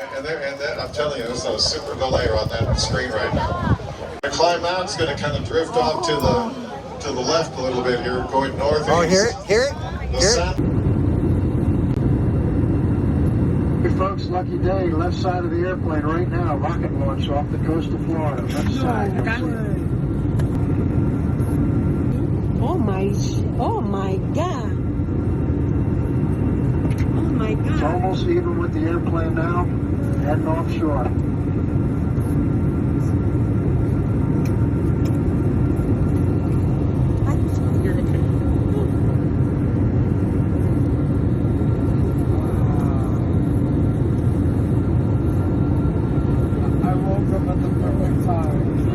I'm telling you, there's a super delay on that screen right now. To climb out, it's going to kind of drift off to the left a little bit here, going northeast. Oh, hear it? Hey folks, lucky day, left side of the airplane right now, rocket launch off the coast of Florida, left side. Oh my God. Oh my God. It's almost even with the airplane now, heading offshore. I woke up at the perfect time.